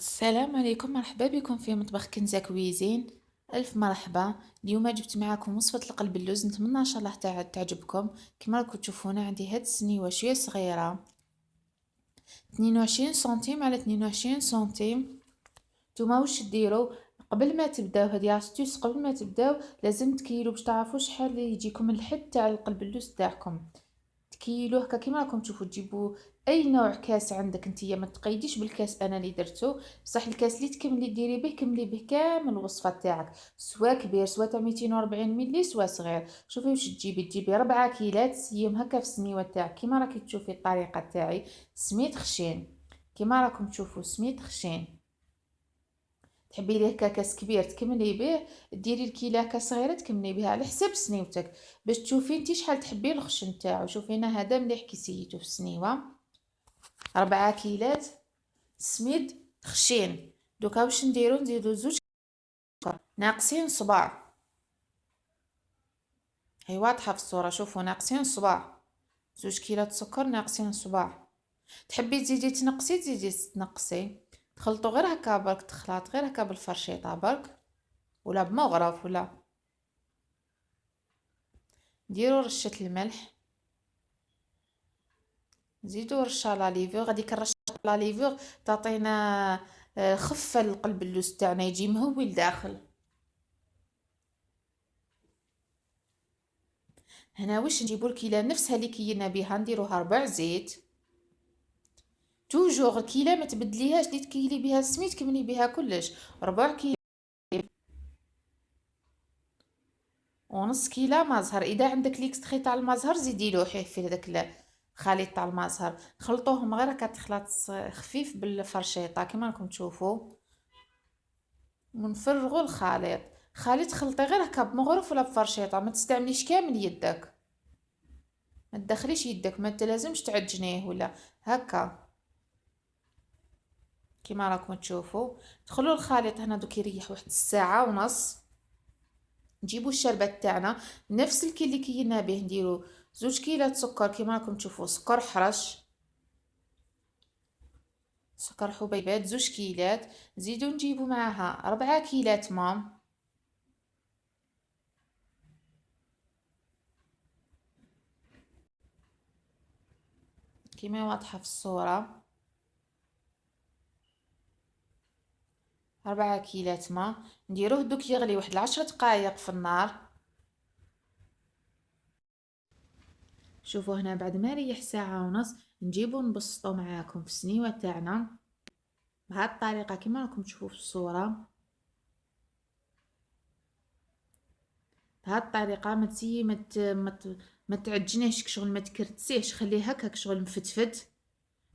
السلام عليكم، مرحبا بكم في مطبخ كنزة كويزين. الف مرحبا. اليوم جبت معاكم وصفة القلب اللوز، نتمنى ان شاء الله تعجبكم. كما راكم تشوفونا عندي هاد السنيوة شوية صغيرة، 22 سنتيم على 22 سنتيم. نتوما واش ديروا قبل ما تبداو؟ هذه استيوس، قبل ما تبداو لازم تكيلوا باش تعرفوا شحال يجيكم اللحد تاع القلب اللوز تاعكم. تكيلوه هكا كيما راكم تشوفوا، تجيبوا اي نوع كاس عندك نتيا، ما تقيديش بالكاس انا اللي درتو، بصح الكاس اللي تكملي ديري به كملي به كامل الوصفه تاعك، سواء كبير سواء تاع 240 ملي سواء صغير. شوفي واش تجيبي 4 كيلات سيم هكا في السنيوه تاعك كيما راكي تشوفي الطريقه تاعي. سميت خشين كيما راكم تشوفوا، سميت خشين. تحبي ليه كاس كبير تكملي به، ديري الكيله كاس صغيره تكملي بها على حساب سنيوتك، باش تشوفي انت شحال تحبي الخشن تاعو. شوفي هنا هذا مليح كي سيتو في السنيوه، 4 كيلات سميد خشين. دوكا واش نزيدو زوج ناقصين صباع. هي واضحه في الصوره، شوفوا ناقصين صباع، 2 كيلات سكر ناقصين صباع. تحبي تزيدي تنقصي، تخلطوا غير هكا برك، تخلط غير هكا بالفرشيطه برك ولا بمغرف، ولا ديروا رشه الملح، زيدوا رشه لاليفور. هذيك الرشه لاليفور تعطينا خفه للقلب اللوز تاعنا، يجي مهوي لداخل. هنا واش نجيبوا الكيله نفسها اللي كينا بها نديروها ربع زيت. توجور الكيله ما تبدليهاش، اللي تكيلي بها السميد كملي بها كلش. ربع كيلو ونص كيلة مزهر، اذا عندك ليكستري تاع المزهر زيدي له في هذاك الخليط تاع المزهر. خلطوهم غير هكا تخلط خفيف بالفرشيطه كيما راكم تشوفوا، ونفرغوا الخليط. خلطي غير هكا بمغرف ولا بفرشيطه، ما تستعمليش كامل يدك، ما تدخليش يدك، ما تلازمش تعجنيه ولا هكا كيما راكم تشوفوا. دخلوا الخليط هنا دوك يريح واحد الساعه ونص. نجيبوا الشربات تاعنا نفس الكي اللي كينا به، نديرو 2 كيلات سكر كيما راكم تشوفوا، سكر حرش، سكر حبيبات 2 كيلات. نزيدو نجيبو معاها 4 كيلات ماء، كيما واضحة في الصورة. 4 كيلات ماء، نديروه دوك يغلي واحد 10 دقائق في النار. شوفوا هنا بعد ما ريح ساعة ونص، نجيبو نبسطو معاكم في السنيوة تاعنا بهاد الطريقة كيما راكم تشوفوا في الصورة. بهاد الطريقة ما تسيي ما تعجنيش كشغل، ما تكرتسيهش، خليه هكاك شغل مفتفت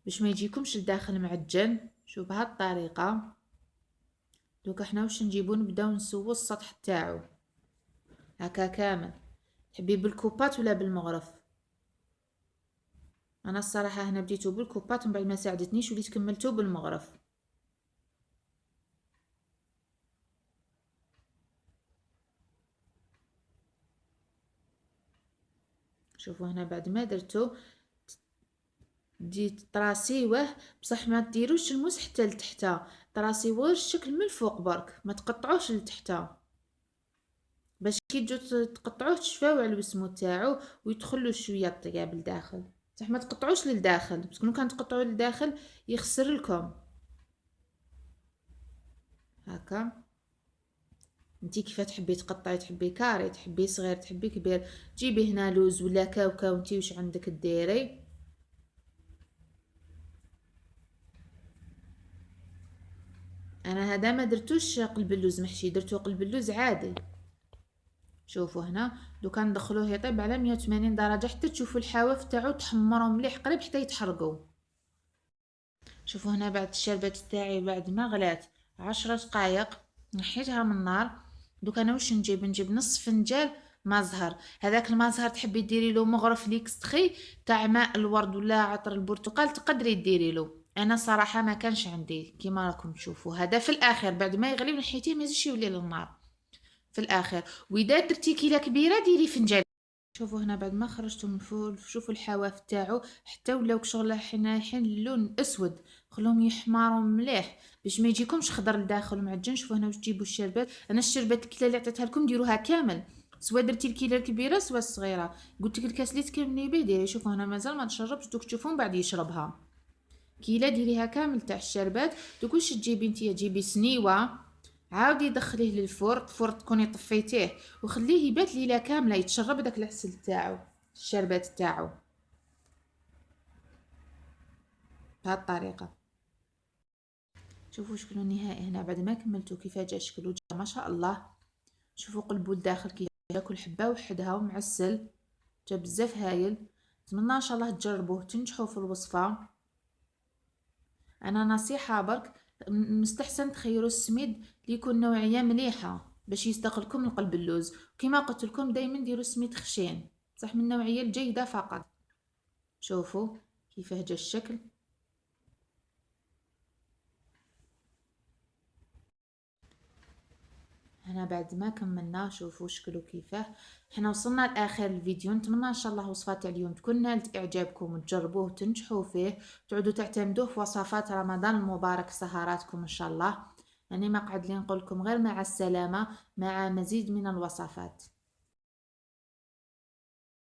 باش ما يجيكمش لداخل معجن. شوف بهاد الطريقة. دوكا حنا واش نجيبو، نبداو نسوو السطح تاعو هكا كامل. تحبي بالكوبات ولا بالمغرف؟ انا الصراحه هنا بديتو بالكوبات، من بعد ما ساعدتنيش وليت كملتو بالمغرف. شوفوا هنا بعد ما درتو ديت طراسيوه، بصح ما ديروش الموس حتى لتحتا، طراسيوه الشكل من الفوق برك، ما تقطعوش لتحتا، باش كي تجو تقطعوه تشفاو على الوسمو تاعو ويدخلوا شويه الطياب لداخل. بصح ما تقطعوش للداخل، بس كون كان تقطعوا للداخل يخسر لكم. هكا انتي كيف تحبي تقطعي، تحبي كاري، تحبي صغير، تحبي كبير. جيبي هنا لوز ولا كاوكاو، انتي واش عندك ديري. انا هذا ما درتوش قلب اللوز محشي، درتو قلب اللوز عادي. شوفوا هنا دوكا ندخلوه يطيب على 180 درجه حتى تشوفوا الحواف تاعو تحمروا مليح قريب حتى يتحرقوا. شوفوا هنا بعد الشربات تاعي بعد ما غلات 10 دقائق نحيتها من النار. دوك انا واش نجيب نص فنجان ماء زهر. هذاك الماء زهر تحبي ديري له مغرف ليكستخي تاع ماء الورد ولا عطر البرتقال تقدري ديري له. انا صراحه ما كانش عندي كيما راكم تشوفوا. هذا في الاخر بعد ما يغلي ونحيتيه ما يزيدش يولي للنار في الاخر. واذا درتي كيله كبيره ديري فنجان شوفوا هنا بعد ما خرجتوا من الفول شوفوا الحواف تاعو حتى ولاو شغل حين اللون اسود، خلوهم يحمروا مليح باش ما يجيكمش خضر لداخل معجن. شوفوا هنا واش تجيبوا الشربات، انا الشربات الكيله اللي عطيتها لكم ديروها كامل، سوا درتي الكيله الكبيره سوا الصغيره. قلت لك الكاس اللي تكملي به ديري. شوفوا هنا مازال ما تشربش، دوك تشوفون بعد يشربها كيله ديريها كامل تاع الشربات. دوك واش تجيبي نتيا، تجيبي سنيوه عاودي دخليه الفور تكوني طفيتيه وخليه يبات ليله كامله يتشرب داك العسل تاعو الشربات تاعو بهذه الطريقه. شوفوا شكلو النهائي هنا بعد ما كملتو كيف جا شكلو، جا ما شاء الله. شوفوا قلبوا الداخل كي جا كل حبه وحدها ومعسل، جا بزاف هايل. نتمنى ان شاء الله تجربوه تنجحوا في الوصفه. انا نصيحه برك، مستحسن تخيروا السميد اللي يكون نوعيه مليحه باش يستقلكم القلب اللوز. كما قلت لكم دائما ديروا سميد خشين صح من النوعيه الجيده فقط. شوفوا كيفاه جا الشكل. هنا بعد ما كملنا شوفوا شكله كيفاه. حنا وصلنا لاخر الفيديو. نتمنى ان شاء الله وصفات تاع اليوم تكون نالت اعجابكم وتجربوه وتنجحوا فيه، تعودوا تعتمدوه في وصفات رمضان المبارك سهراتكم ان شاء الله. يعني ما قعد لي نقول لكم غير مع السلامه مع مزيد من الوصفات.